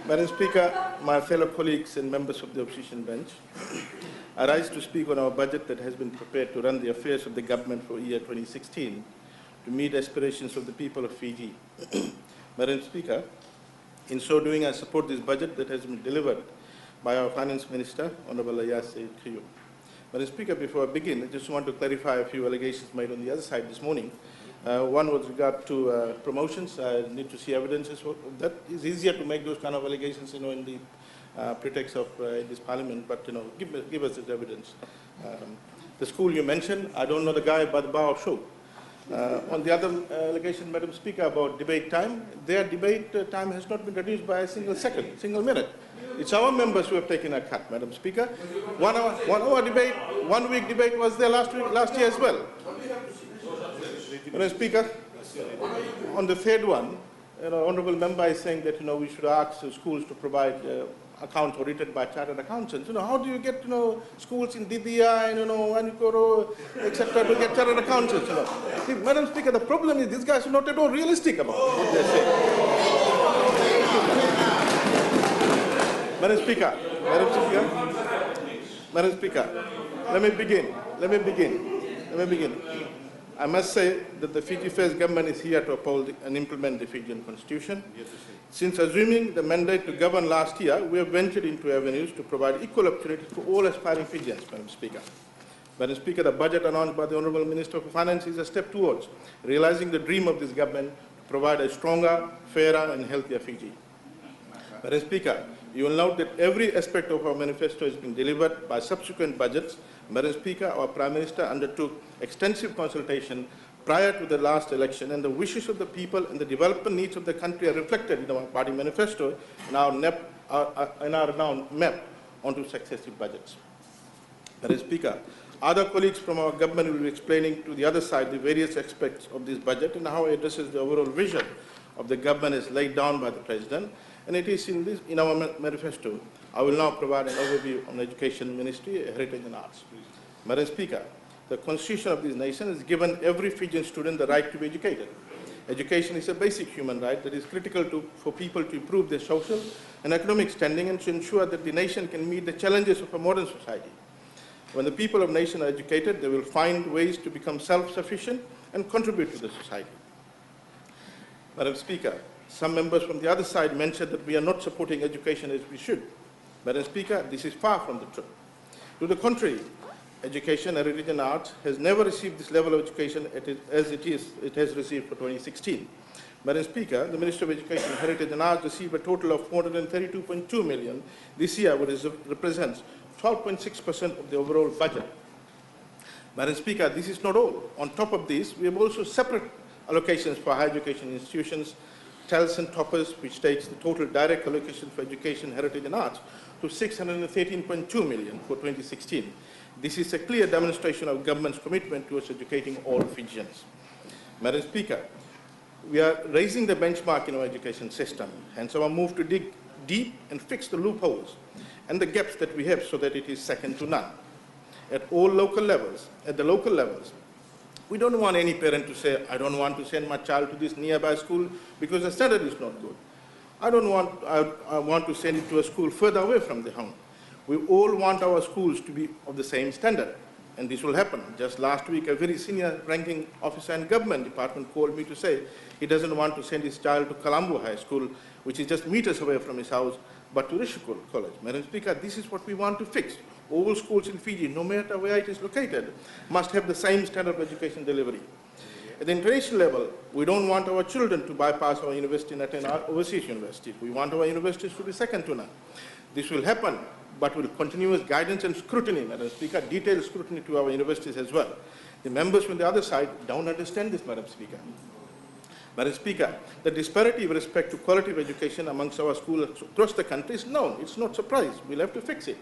Madam Speaker, my fellow colleagues and members of the opposition bench, I rise to speak on our budget that has been prepared to run the affairs of the government for year 2016 to meet aspirations of the people of Fiji. Madam Speaker, in so doing, I support this budget that has been delivered by our Finance Minister, Honorable Ayase Kriyo. Madam Speaker, before I begin, I just want to clarify a few allegations made on the other side this morning. One with regard to promotions. I need to see evidences of that. It's easier to make those kind of allegations, in the pretext of this parliament, but, give us this evidence. The school you mentioned, I don't know the guy by the bar of show. On the other allegation, Madam Speaker, about debate time, their debate time has not been reduced by a single minute. It's our members who have taken a cut, Madam Speaker. 1 hour debate, 1 week debate was there last year as well. Madam Speaker, on the third one, honourable member is saying that we should ask schools to provide accounts audited by chartered accountants. How do you get schools in Didia and Vanikoro, etc. to get chartered accountants? See, Madam Speaker, the problem is these guys are not at all realistic about what they're saying. Madam Speaker, let me begin. I must say that the Fiji First government is here to uphold and implement the Fijian constitution. Since assuming the mandate to govern last year, we have ventured into avenues to provide equal opportunities for all aspiring Fijians, Madam Speaker. Madam Speaker, the budget announced by the Honourable Minister for Finance is a step towards realising the dream of this government to provide a stronger, fairer and healthier Fiji. Madam Speaker, you will note that every aspect of our manifesto has been delivered by subsequent budgets. Madam Speaker, our Prime Minister undertook extensive consultation prior to the last election, and the wishes of the people and the development needs of the country are reflected in our party manifesto and are now mapped onto successive budgets. Madam Speaker, other colleagues from our government will be explaining to the other side the various aspects of this budget and how it addresses the overall vision of the government as laid down by the President. And it is in our manifesto. I will now provide an overview on Education Ministry, Heritage and Arts. Madam Speaker, the Constitution of this nation has given every Fijian student the right to be educated. Education is a basic human right that is critical for people to improve their social and economic standing and to ensure that the nation can meet the challenges of a modern society. When the people of the nation are educated, they will find ways to become self-sufficient and contribute to the society. Madam Speaker, some members from the other side mentioned that we are not supporting education as we should. Madam Speaker, this is far from the truth. To the contrary, education, heritage and arts has never received this level of education as it has received for 2016. Madam Speaker, the Ministry of Education, Heritage and Arts received a total of 432.2 million this year, which represents 12.6% of the overall budget. Madam Speaker, this is not all. On top of this, we have also separate allocations for higher education institutions, TELS and toppers, which takes the total direct allocation for education, heritage and arts to 613.2 million for 2016. This is a clear demonstration of government's commitment towards educating all Fijians. Madam Speaker, we are raising the benchmark in our education system, hence our move to dig deep and fix the loopholes and the gaps that we have so that it is second to none. At the local levels, we don't want any parent to say, I don't want to send my child to this nearby school because the standard is not good. I want to send it to a school further away from the home. We all want our schools to be of the same standard, and this will happen. Just last week, a very senior ranking officer in government department called me to say he doesn't want to send his child to Colombo High School, which is just meters away from his house, but to Rishikul College. Madam Speaker, this is what we want to fix. All schools in Fiji, no matter where it is located, must have the same standard of education delivery. At the international level, we don't want our children to bypass our university and attend our overseas universities. We want our universities to be second to none. This will happen, but with continuous guidance and scrutiny, Madam Speaker, detailed scrutiny to our universities as well. The members from the other side don't understand this, Madam Speaker. Madam Speaker, the disparity with respect to quality of education amongst our schools across the country is known. It's not a surprise. We'll have to fix it.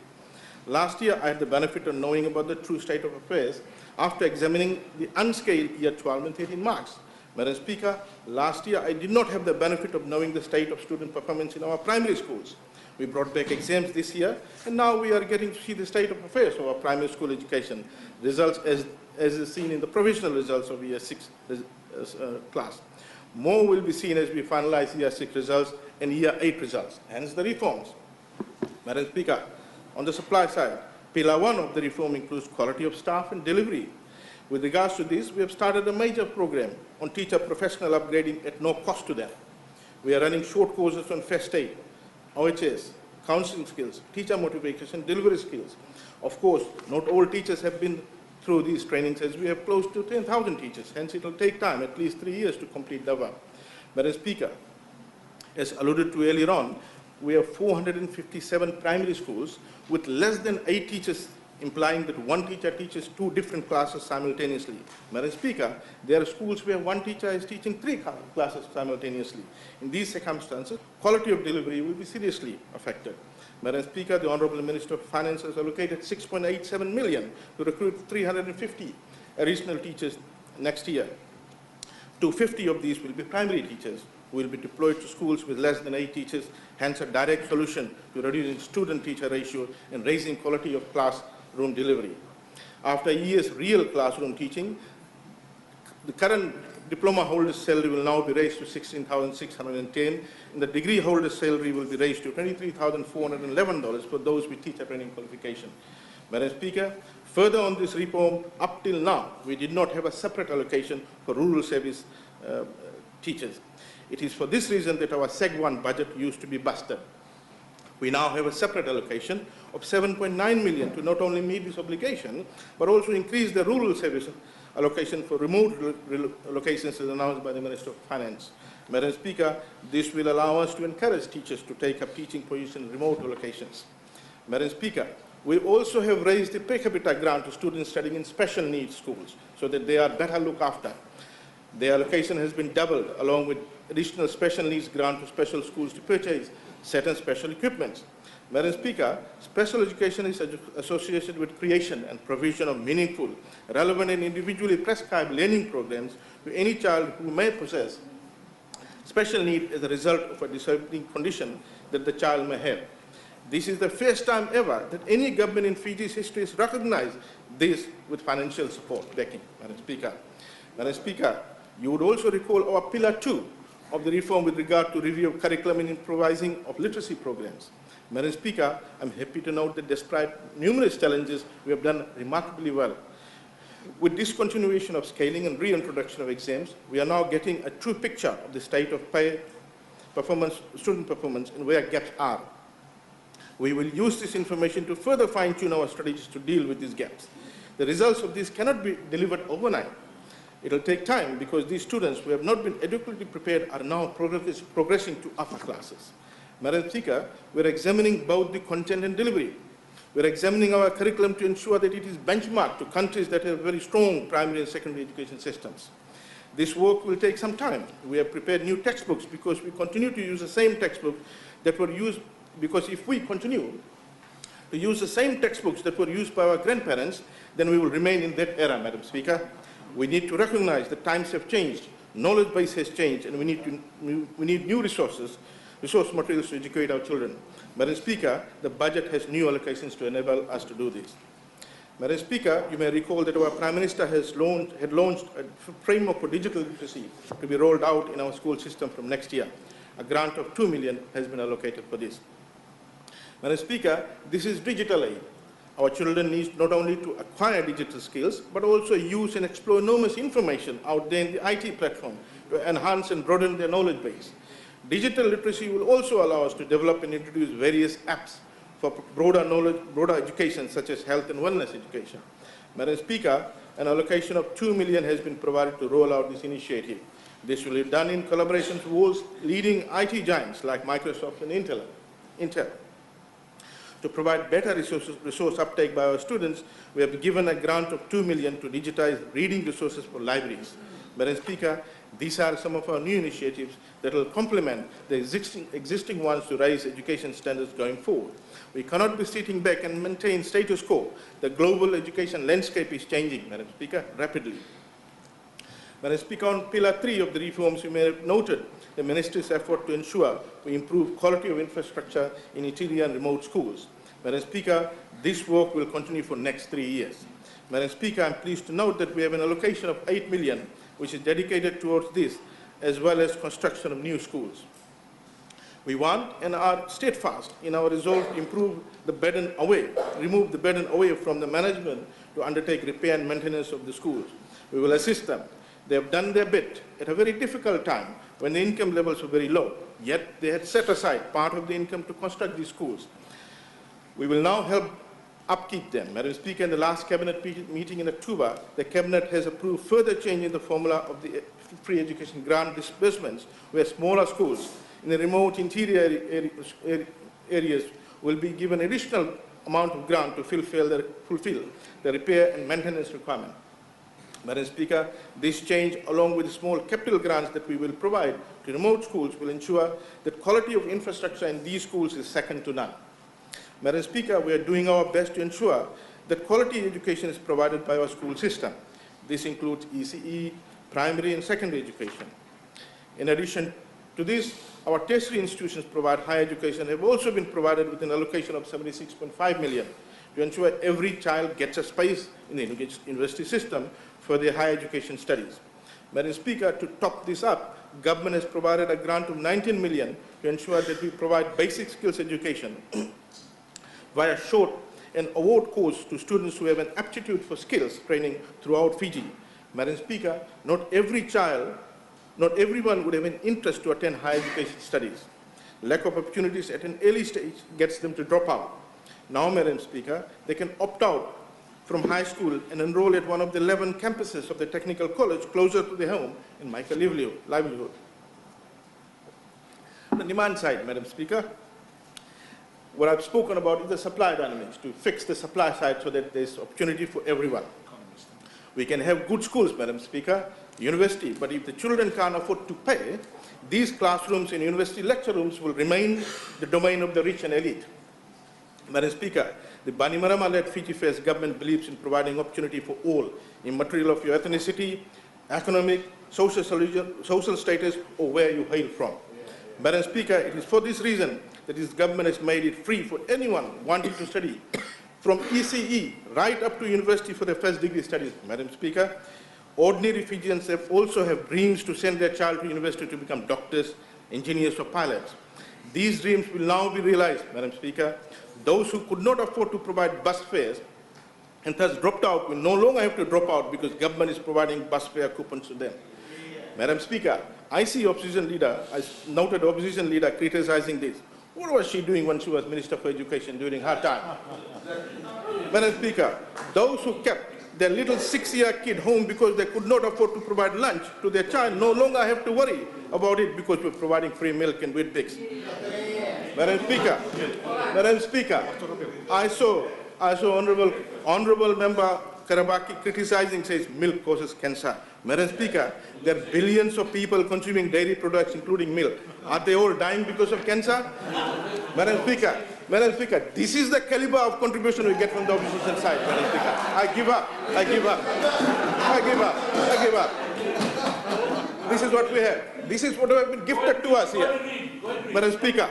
Last year, I had the benefit of knowing about the true state of affairs after examining the unscaled year 12 and 13 marks. Madam Speaker, last year, I did not have the benefit of knowing the state of student performance in our primary schools. We brought back exams this year, and now we are getting to see the state of affairs of our primary school education results as is seen in the provisional results of year 6 class. More will be seen as we finalize Year 6 results and Year 8 results, hence the reforms. Madam Speaker, on the supply side, Pillar 1 of the reform includes quality of staff and delivery. With regards to this, we have started a major program on teacher professional upgrading at no cost to them. We are running short courses on first aid, OHS, counseling skills, teacher motivation, delivery skills. Of course, not all teachers have been through these trainings, as we have close to 10,000 teachers. Hence, it will take time, at least 3 years, to complete the work. Madam Speaker, as alluded to earlier on, we have 457 primary schools with less than 8 teachers, implying that one teacher teaches 2 different classes simultaneously. Madam Speaker, there are schools where one teacher is teaching 3 classes simultaneously. In these circumstances, quality of delivery will be seriously affected. Madam Speaker, the Honourable Minister of Finance has allocated 6.87 million to recruit 350 additional teachers next year. 250 of these will be primary teachers who will be deployed to schools with less than 8 teachers, hence a direct solution to reducing student-teacher ratio and raising quality of classroom delivery. After a year's real classroom teaching, the current diploma holder's salary will now be raised to 16,610, and the degree holder's salary will be raised to $23,411 for those with teacher training qualification. Madam Speaker, further on this reform, up till now, we did not have a separate allocation for rural service teachers. It is for this reason that our Seg 1 budget used to be busted. We now have a separate allocation of 7.9 million to not only meet this obligation, but also increase the rural service allocation for remote locations as announced by the Minister of Finance. Madam Speaker, this will allow us to encourage teachers to take up teaching positions in remote locations. Madam Speaker, we also have raised the per capita grant to students studying in special needs schools so that they are better looked after. Their allocation has been doubled, along with additional special needs grant to special schools to purchase certain special equipment. Madam Speaker, special education is associated with creation and provision of meaningful, relevant and individually prescribed learning programs to any child who may possess special need as a result of a disabling condition that the child may have. This is the first time ever that any government in Fiji's history has recognized this with financial support backing, Madam Speaker. Madam Speaker, you would also recall our Pillar 2 of the reform with regard to review of curriculum and improvising of literacy programs. Madam Speaker, I'm happy to note that despite numerous challenges, we have done remarkably well. With discontinuation of scaling and reintroduction of exams, we are now getting a true picture of the state of student performance and where gaps are. We will use this information to further fine-tune our strategies to deal with these gaps. The results of this cannot be delivered overnight. It will take time because these students who have not been adequately prepared are now progressing to upper classes. Madam Speaker, we're examining both the content and delivery. We're examining our curriculum to ensure that it is benchmarked to countries that have very strong primary and secondary education systems. This work will take some time. We have prepared new textbooks because we continue to use the same textbooks that were used, because if we continue to use the same textbooks that were used by our grandparents, then we will remain in that era, Madam Speaker. We need to recognize that times have changed, knowledge base has changed, and we need new resource materials to educate our children. Madam Speaker, the budget has new allocations to enable us to do this. Madam Speaker, you may recall that our Prime Minister had launched a framework for digital literacy to be rolled out in our school system from next year. A grant of 2 million has been allocated for this. Madam Speaker, this is digital aid. Our children need not only to acquire digital skills, but also use and explore enormous information out there in the IT platform to enhance and broaden their knowledge base. Digital literacy will also allow us to develop and introduce various apps for broader knowledge, broader education, such as health and wellness education. Madam Speaker, an allocation of 2 million has been provided to roll out this initiative. This will be done in collaboration with world's leading IT giants like Microsoft and Intel. To provide better resource uptake by our students, we have given a grant of 2 million to digitize reading resources for libraries. Madam Speaker, these are some of our new initiatives that will complement the existing ones to raise education standards going forward. We cannot be sitting back and maintain status quo. The global education landscape is changing, Madam Speaker, rapidly. Madam Speaker, on Pillar 3 of the reforms, you may have noted the Ministry's effort to ensure we improve quality of infrastructure in interior and remote schools. Madam Speaker, this work will continue for the next 3 years. Madam Speaker, I'm pleased to note that we have an allocation of 8 million, which is dedicated towards this, as well as construction of new schools. We want and are steadfast in our resolve to remove the burden away from the management to undertake repair and maintenance of the schools. We will assist them. They have done their bit at a very difficult time when the income levels were very low, yet they had set aside part of the income to construct these schools. We will now help upkeep them. Madam Speaker, in the last Cabinet meeting in October, the Cabinet has approved further change in the formula of the free education grant disbursements, where smaller schools in the remote interior areas will be given additional amount of grant to fulfill the repair and maintenance requirement. Madam Speaker, this change, along with the small capital grants that we will provide to remote schools, will ensure that quality of infrastructure in these schools is second to none. Madam Speaker, we are doing our best to ensure that quality education is provided by our school system. This includes ECE, primary and secondary education. In addition to this, our tertiary institutions provide higher education have also been provided with an allocation of 76.5 million to ensure every child gets a space in the university system for their higher education studies. Madam Speaker, to top this up, government has provided a grant of 19 million to ensure that we provide basic skills education via short and award course to students who have an aptitude for skills training throughout Fiji. Madam Speaker, not everyone would have an interest to attend higher education studies. Lack of opportunities at an early stage gets them to drop out. Now, Madam Speaker, they can opt out from high school and enroll at one of the 11 campuses of the technical college closer to their home in Mica livelihood. On the demand side, Madam Speaker, what I've spoken about is the supply dynamics, to fix the supply side so that there's opportunity for everyone. We can have good schools, Madam Speaker, university, but if the children can't afford to pay, these classrooms in university lecture rooms will remain the domain of the rich and elite. Madam Speaker, the Bainimarama-led Fiji First government believes in providing opportunity for all, immaterial of your ethnicity, economic, social status, or where you hail from. Madam Speaker, it is for this reason that this government has made it free for anyone wanting to study from ECE right up to university for their first degree studies. Madam Speaker, ordinary Fijians also have dreams to send their child to university to become doctors, engineers, or pilots. These dreams will now be realized, Madam Speaker. Those who could not afford to provide bus fares and thus dropped out will no longer have to drop out because government is providing bus fare coupons to them. Madam Speaker, I see noted opposition leader criticizing this. What was she doing when she was Minister for Education during her time? Madam Speaker, those who kept their little 6-year kid home because they could not afford to provide lunch to their child no longer have to worry about it because we're providing free milk and Weet-Bix. Madam Speaker, I saw Honourable Member Karabaki criticizing, says milk causes cancer. Madam Speaker, there are billions of people consuming dairy products, including milk. Are they all dying because of cancer? Madam Speaker, this is the caliber of contribution we get from the opposition side, Madam Speaker. I give up. This is what we have. This is what has been gifted to us here. Madam Speaker,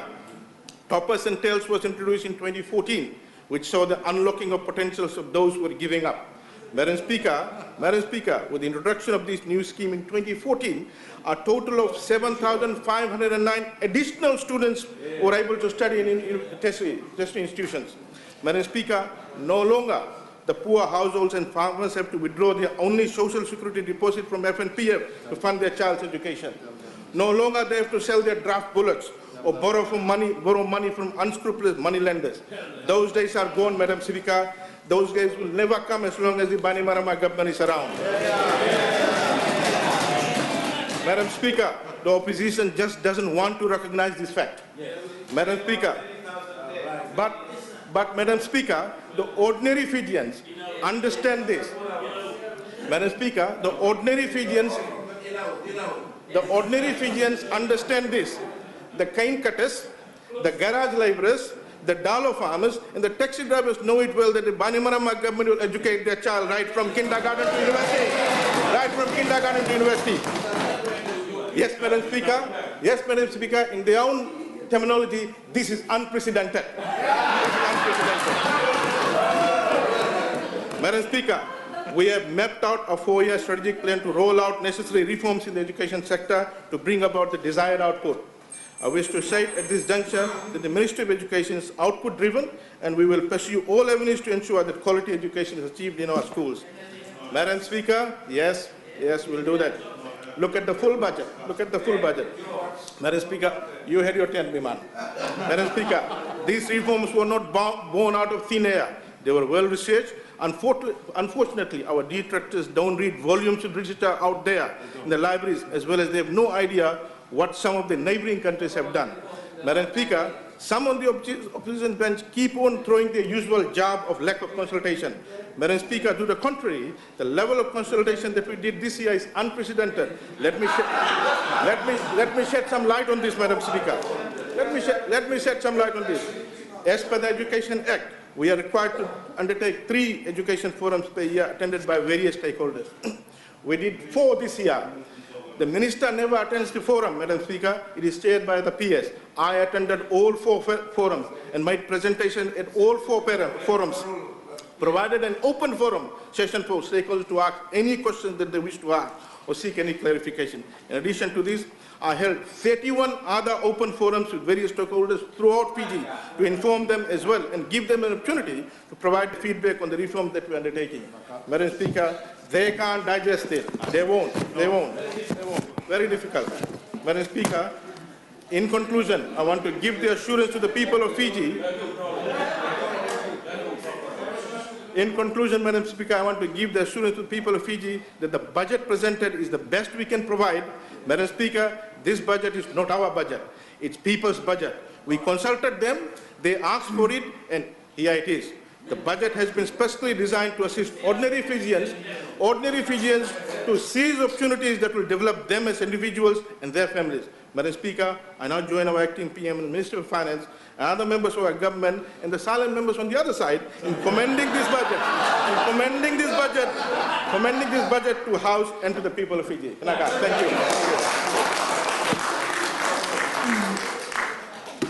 Toppers and Tails was introduced in 2014, which saw the unlocking of potentials of those who were giving up. Madam Speaker, with the introduction of this new scheme in 2014, a total of 7,509 additional students were able to study in tertiary institutions. Madam Speaker, no longer the poor households and farmers have to withdraw their only social security deposit from FNPF to fund their child's education. No longer they have to sell their draft bullets or borrow money from unscrupulous money lenders. Those days are gone, Madam Speaker. Those days will never come as long as the Bainimarama government is around. Madam Speaker, the opposition just doesn't want to recognize this fact. Madam Speaker, but Madam Speaker, the ordinary Fijians understand this. Madam Speaker, the ordinary Fijians understand this. The cane cutters, the garage laborers, the Dalo farmers and the taxi drivers know it well that the Bainimarama government will educate their child right from kindergarten to university. Yes, Madam Speaker, in their own terminology, this is unprecedented. Madam Speaker, We have mapped out a 4-year strategic plan to roll out necessary reforms in the education sector to bring about the desired output. I wish to say at this juncture that the Ministry of Education is output-driven, and we will pursue all avenues to ensure that quality education is achieved in our schools. Madam Speaker, yes, we'll do that. Look at the full budget. Look at the full budget. Madam Speaker, you had your 10 Biman. Madam Speaker, these reforms were not born out of thin air. They were well researched. Unfortunately, our detractors don't read volumes of literature out there in the libraries, as well as they have no idea what some of the neighboring countries have done. Madam Speaker, some on the opposition bench keep on throwing their usual jab of lack of consultation. Madam Speaker, to the contrary, the level of consultation that we did this year is unprecedented. Let me shed some light on this, Madam Speaker. Let me shed some light on this. As per the Education Act, we are required to undertake 3 education forums per year attended by various stakeholders. We did 4 this year. The Minister never attends the forum, Madam Speaker. It is chaired by the PS. I attended all 4 forums and made presentation at all 4 forums. Provided an open forum session for stakeholders to ask any questions that they wish to ask or seek any clarification. In addition to this, I held 31 other open forums with various stakeholders throughout Fiji to inform them as well and give them an opportunity to provide feedback on the reforms that we are undertaking. Madam Speaker, they can't digest it. They won't. Very difficult. Madam Speaker, in conclusion, I want to give the assurance to the people of Fiji. In conclusion, Madam Speaker, I want to give the assurance to the people of Fiji that the budget presented is the best we can provide. Madam Speaker, this budget is not our budget. It's people's budget. We consulted them, they asked for it, and here it is. The budget has been specially designed to assist ordinary Fijians to seize opportunities that will develop them as individuals and their families. Madam Speaker, I now join our acting PM and Minister of Finance and other members of our government and the silent members on the other side in commending this budget, to House and to the people of Fiji. Thank you.